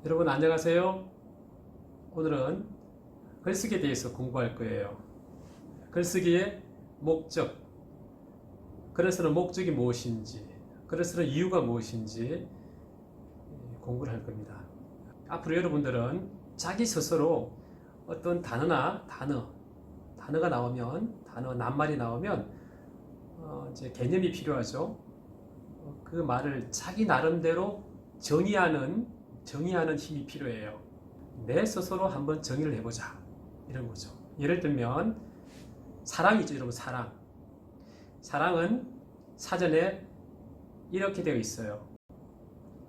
여러분 안녕하세요. 오늘은 글쓰기에 대해서 공부할 거예요. 글쓰기의 목적, 글을 쓰는 목적이 무엇인지, 글을 쓰는 이유가 무엇인지 공부를 할 겁니다. 앞으로 여러분들은 자기 스스로 어떤 단어가 나오면, 낱말이 나오면 이제 개념이 필요하죠. 그 말을 자기 나름대로 정의하는 힘이 필요해요. 내 스스로 한번 정의를 해보자, 이런 거죠. 예를 들면 사랑이죠, 여러분. 사랑은 사전에 이렇게 되어 있어요.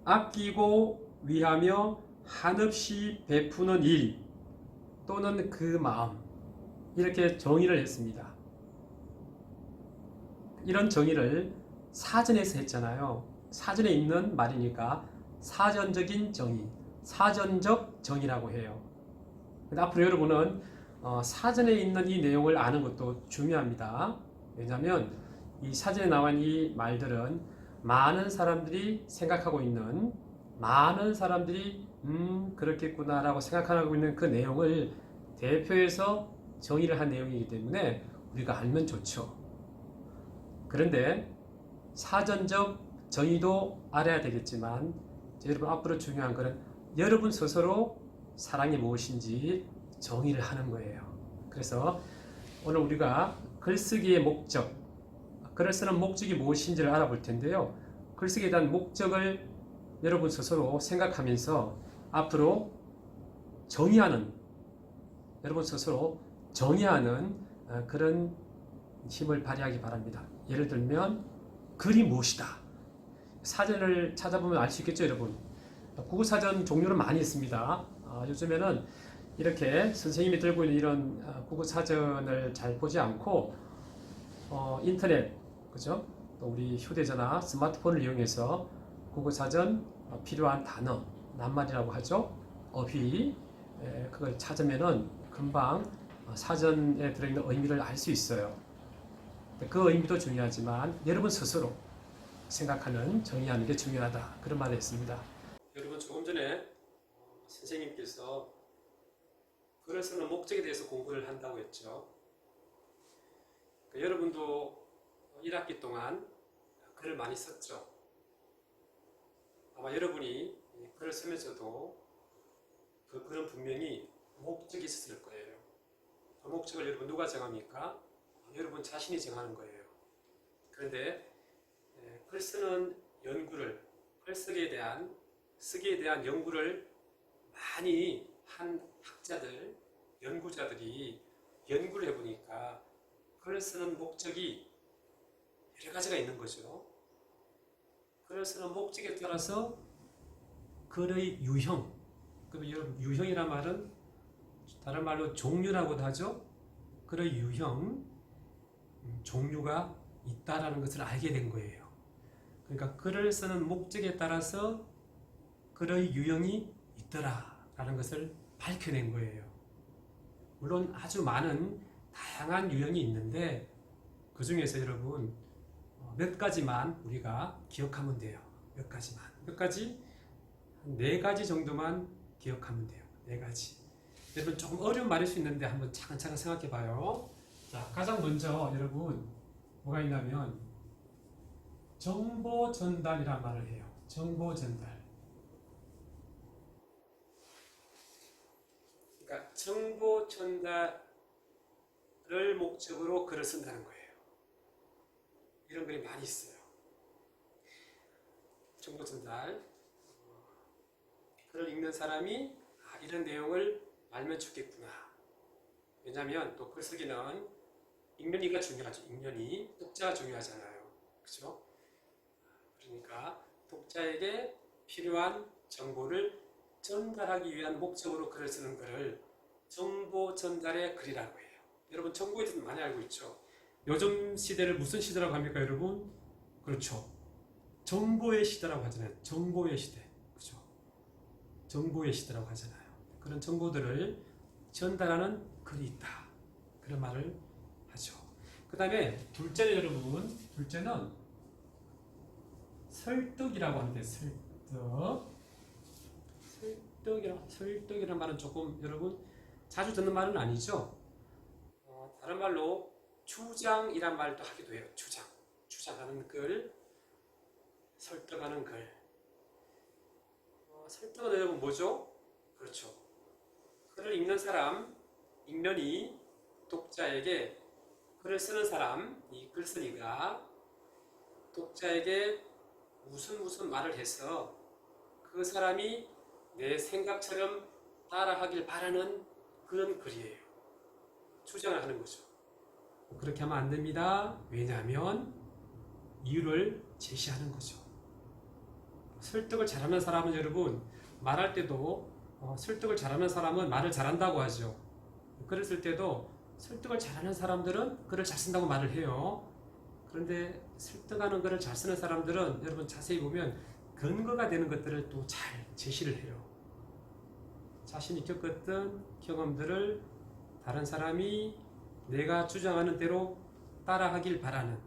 아끼고 위하며 한없이 베푸는 일 또는 그 마음, 이렇게 정의를 했습니다. 이런 정의를 사전에서 했잖아요. 사전에 있는 말이니까 사전적인 정의, 사전적 정의라고 해요. 근데 앞으로 여러분은 사전에 있는 이 내용을 아는 것도 중요합니다. 왜냐하면 이 사전에 나온 이 말들은 많은 사람들이 생각하고 있는, 많은 사람들이 그렇겠구나 라고 생각하고 있는 그 내용을 대표해서 정의를 한 내용이기 때문에 우리가 알면 좋죠. 그런데 사전적 정의도 알아야 되겠지만, 여러분 앞으로 중요한 것은 여러분 스스로 사랑이 무엇인지 정의를 하는 거예요. 그래서 오늘 우리가 글쓰기의 목적, 글을 쓰는 목적이 무엇인지를 알아볼 텐데요. 글쓰기에 대한 목적을 여러분 스스로 생각하면서 앞으로 여러분 스스로 정의하는 그런 힘을 발휘하기 바랍니다. 예를 들면 글이 무엇이다. 사전을 찾아보면 알 수 있겠죠, 여러분. 국어사전 종류는 많이 있습니다. 요즘에는 이렇게 선생님이 들고 있는 이런 국어사전을 잘 보지 않고 인터넷, 그죠? 또 우리 휴대전화, 스마트폰을 이용해서 국어사전 필요한 단어, 낱말이라고 하죠. 어휘, 그걸 찾으면은 금방 사전에 들어있는 의미를 알 수 있어요. 그 의미도 중요하지만 여러분 스스로 생각하는, 정의하는 게 중요하다, 그런 말을 했습니다. 여러분, 조금 전에 선생님께서 글을 쓰는 목적에 대해서 공부를 한다고 했죠. 여러분도 1학기 동안 글을 많이 썼죠. 아마 여러분이 글을 쓰면서도 그 글은 분명히 목적이 있었을 거예요. 그 목적을 여러분 누가 정합니까? 여러분 자신이 정하는 거예요. 그런데 글 쓰는 연구를, 글쓰기에 대한 연구를 많이 한 학자들, 연구자들이 연구를 해보니까 글을 쓰는 목적이 여러 가지가 있는 거죠. 글을 쓰는 목적에 따라서 글의 유형, 유형이란 말은 다른 말로 종류라고도 하죠. 글의 유형, 종류가 있다라는 것을 알게 된 거예요. 그러니까 글을 쓰는 목적에 따라서 글의 유형이 있더라라는 것을 밝혀낸 거예요. 물론 아주 많은 다양한 유형이 있는데 그 중에서 여러분 몇 가지만 우리가 기억하면 돼요. 몇 가지, 네 가지 정도만 기억하면 돼요. 네 가지. 여러분 조금 어려운 말일 수 있는데 한번 차근차근 생각해 봐요. 자, 가장 먼저 여러분 뭐가 있냐면 정보 전달이란 말을 해요. 정보 전달. 그러니까 정보 전달을 목적으로 글을 쓴다는 거예요. 이런 글이 많이 있어요. 정보 전달. 글을 읽는 사람이 이런 내용을 알면 좋겠구나. 왜냐하면 또 글쓰기는 읽는이가 중요하죠. 읽는이, 독자가 중요하잖아요. 그렇죠? 그러니까 독자에게 필요한 정보를 전달하기 위한 목적으로 글을 쓰는 글을 정보 전달의 글이라고 해요. 여러분 정보에 대해서 많이 알고 있죠. 요즘 시대를 무슨 시대라고 합니까, 여러분? 그렇죠. 정보의 시대라고 하잖아요. 정보의 시대. 그렇죠. 정보의 시대라고 하잖아요. 그런 정보들을 전달하는 글이 있다, 그런 말을 하죠. 그 다음에 둘째는 여러분, 설득이라고 하는데, 설득. 설득이라는 말은 조금 여러분 자주 듣는 말은 아니죠. 다른 말로 주장이란 말도 하기도 해요. 주장하는 글, 설득하는 글. 설득은 여러분 뭐죠? 그렇죠. 글을 읽는 사람, 읽는이 독자에게, 글을 쓰는 사람, 이 글쓴이가 독자에게 무슨 말을 해서 그 사람이 내 생각처럼 따라하길 바라는 그런 글이에요. 주장을 하는 거죠. 그렇게 하면 안 됩니다. 왜냐하면 이유를 제시하는 거죠. 설득을 잘하는 사람은 여러분 말할 때도 설득을 잘하는 사람은 말을 잘한다고 하죠. 글을 쓸 때도 설득을 잘하는 사람들은 글을 잘 쓴다고 말을 해요. 그런데 설득하는 글을 잘 쓰는 사람들은 여러분 자세히 보면 근거가 되는 것들을 또 잘 제시를 해요. 자신이 겪었던 경험들을 다른 사람이 내가 주장하는 대로 따라하길 바라는,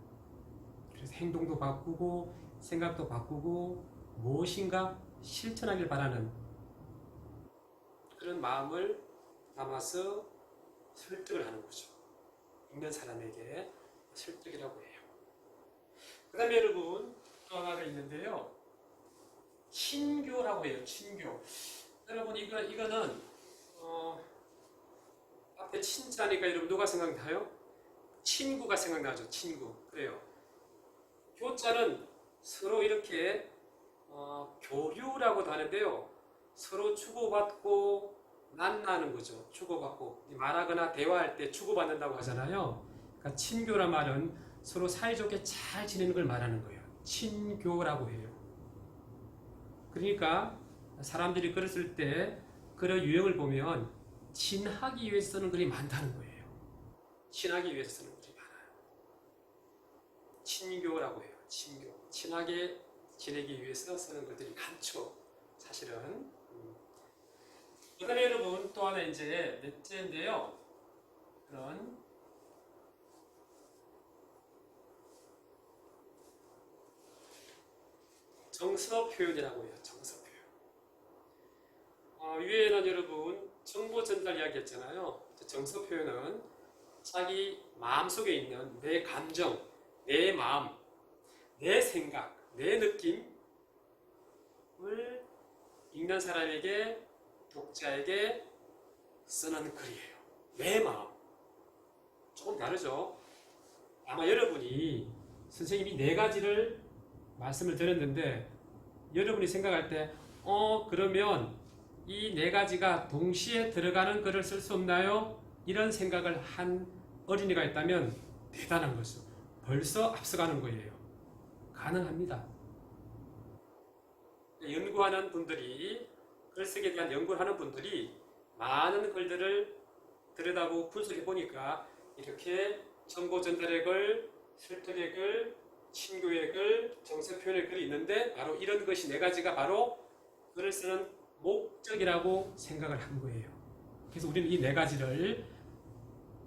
그래서 행동도 바꾸고 생각도 바꾸고 무엇인가 실천하길 바라는 그런 마음을 담아서 설득을 하는 거죠. 읽는 사람에게 설득이라고 해요. 그 다음에 여러분 또 하나가 있는데요. 친교라고 해요. 친교. 여러분 이거는 앞에 친자니까 여러분 누가 생각나요? 친구가 생각나죠. 친구. 그래요. 교자는 서로 이렇게 교류라고도 하는데요. 서로 주고받고 만나는 거죠. 주고받고 말하거나 대화할 때 주고받는다고 하잖아요. 그러니까 친교란 말은 서로 사이좋게 잘 지내는 걸 말하는 거예요. 친교라고 해요. 그러니까 사람들이 글을 쓸 때 글의 유형을 보면 친하기 위해서 쓰는 글이 많다는 거예요. 친하기 위해서 쓰는 글이 많아요. 친교라고 해요. 친교. 친하게 지내기 위해서 쓰는 것들이 많죠. 사실은. 그 다음에 여러분 또 하나 이제 넷째인데요. 그런 정서 표현이라고 해요. 정서 표현. 위에는 여러분 정보 전달 이야기 했잖아요. 정서 표현은 자기 마음속에 있는 내 감정, 내 마음, 내 생각, 내 느낌을 읽는 사람에게, 독자에게 쓰는 글이에요. 내 마음. 조금 다르죠? 아마 여러분이 선생님이 4가지를 말씀을 드렸는데 여러분이 생각할 때 그러면 이 4가지가 동시에 들어가는 글을 쓸 수 없나요? 이런 생각을 한 어린이가 있다면 대단한 거죠. 벌써 앞서가는 거예요. 가능합니다. 연구하는 분들이, 글쓰기에 대한 연구를 하는 분들이 많은 글들을 들여다보고 분석해 보니까 이렇게 정보 전달의 글, 설득의 글, 친교의 글, 정서 표현의 글이 있는데 바로 이런 것이 4가지가 바로 글을 쓰는 목적이라고 생각을 한 거예요. 그래서 우리는 이 4가지를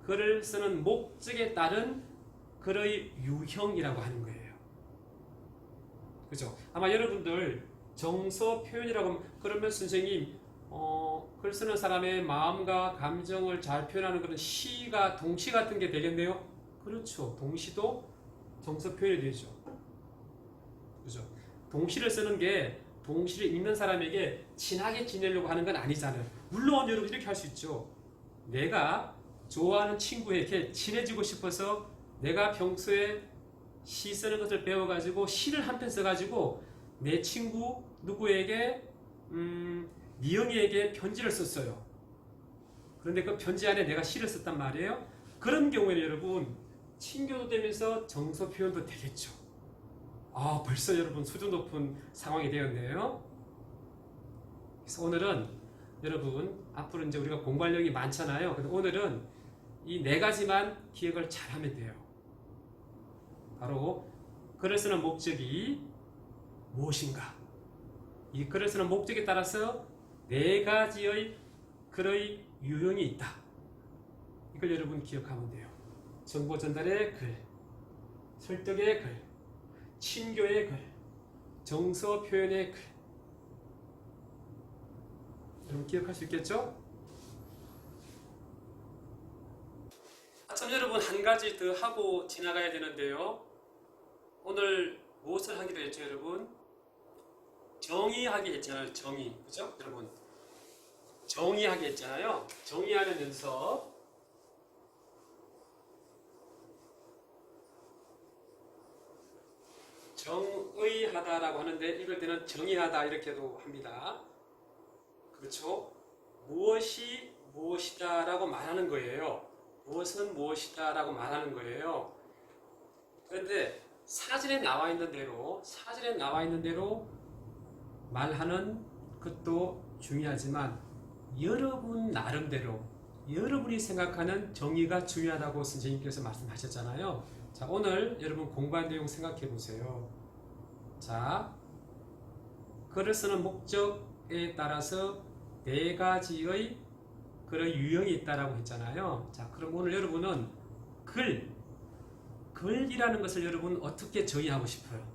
글을 쓰는 목적에 따른 글의 유형이라고 하는 거예요. 그죠? 아마 여러분들 정서 표현이라고 하면 그러면 선생님 글 쓰는 사람의 마음과 감정을 잘 표현하는 그런 시가 동시 같은 게 되겠네요? 그렇죠. 동시도 정서 표현이 되죠. 그죠? 동시를 쓰는 게 동시를 읽는 사람에게 친하게 지내려고 하는 건 아니잖아요. 물론 여러분 이렇게 할 수 있죠. 내가 좋아하는 친구에게 친해지고 싶어서 내가 평소에 시 쓰는 것을 배워가지고 시를 한 편 써가지고 내 친구 누구에게 미영이에게 편지를 썼어요. 그런데 그 편지 안에 내가 시를 썼단 말이에요. 그런 경우에는 여러분 친교도 되면서 정서 표현도 되겠죠. 벌써 여러분 수준 높은 상황이 되었네요. 그래서 오늘은 여러분 앞으로 이제 우리가 공부할 내용이 많잖아요. 근데 오늘은 이 4가지만 기억을 잘하면 돼요. 바로 글을 쓰는 목적이 무엇인가? 이 글을 쓰는 목적에 따라서 4가지의 글의 유형이 있다. 이걸 여러분 기억하면 돼요. 정보 전달의 글, 설득의 글, 친교의 글, 정서 표현의 글. 여러분 기억할 수 있겠죠? 참 여러분 한 가지 더 하고 지나가야 되는데요. 오늘 무엇을 하기로 했죠, 여러분? 정의하기 했잖아요. 정의, 그죠, 여러분? 정의하기 했잖아요. 정의하는 연습. 정의하다라고 하는데 이럴 때는 정의하다 이렇게도 합니다. 그렇죠? 무엇이 무엇이다라고 말하는 거예요. 무엇은 무엇이다라고 말하는 거예요. 그런데 사진에 나와 있는 대로 말하는 것도 중요하지만 여러분 나름대로 여러분이 생각하는 정의가 중요하다고 선생님께서 말씀하셨잖아요. 자, 오늘 여러분 공부한 내용 생각해 보세요. 자, 글을 쓰는 목적에 따라서 네 가지의 그런 유형이 있다라고 했잖아요. 자, 그럼 오늘 여러분은 글이라는 것을 여러분 어떻게 정의하고 싶어요?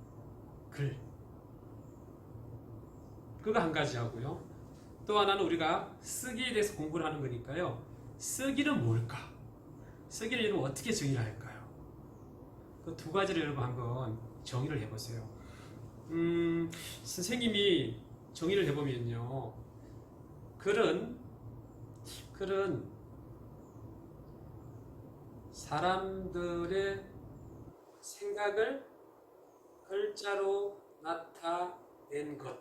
글. 그거 한 가지 하고요. 또 하나는 우리가 쓰기에 대해서 공부를 하는 거니까요. 쓰기는 뭘까? 쓰기를 여러분 어떻게 정의를 할까요? 그 두 가지를 여러분 한번 정의를 해보세요. 선생님이 정의를 해보면요. 글은 사람들의 생각을 글자로 나타낸 것.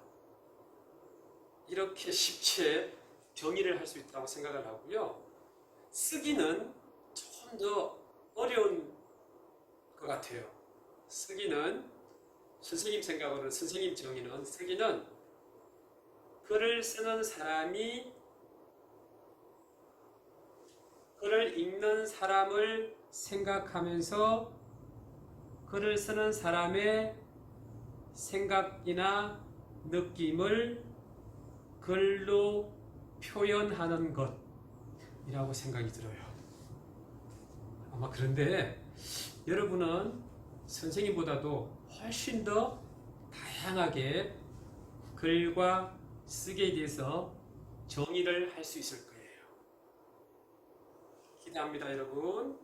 이렇게 쉽게 정의를 할 수 있다고 생각을 하고요. 쓰기는 좀 더 어려운 것 같아요. 쓰기는 선생님 생각으로는 선생님 정의는 쓰기는 글을 쓰는 사람이 글을 읽는 사람을 생각하면서 글을 쓰는 사람의 생각이나 느낌을 글로 표현하는 것이라고 생각이 들어요. 아마 그런데 여러분은 선생님보다도 훨씬 더 다양하게 글과 쓰기에 대해서 정의를 할 수 있을 거예요. 기대합니다, 여러분.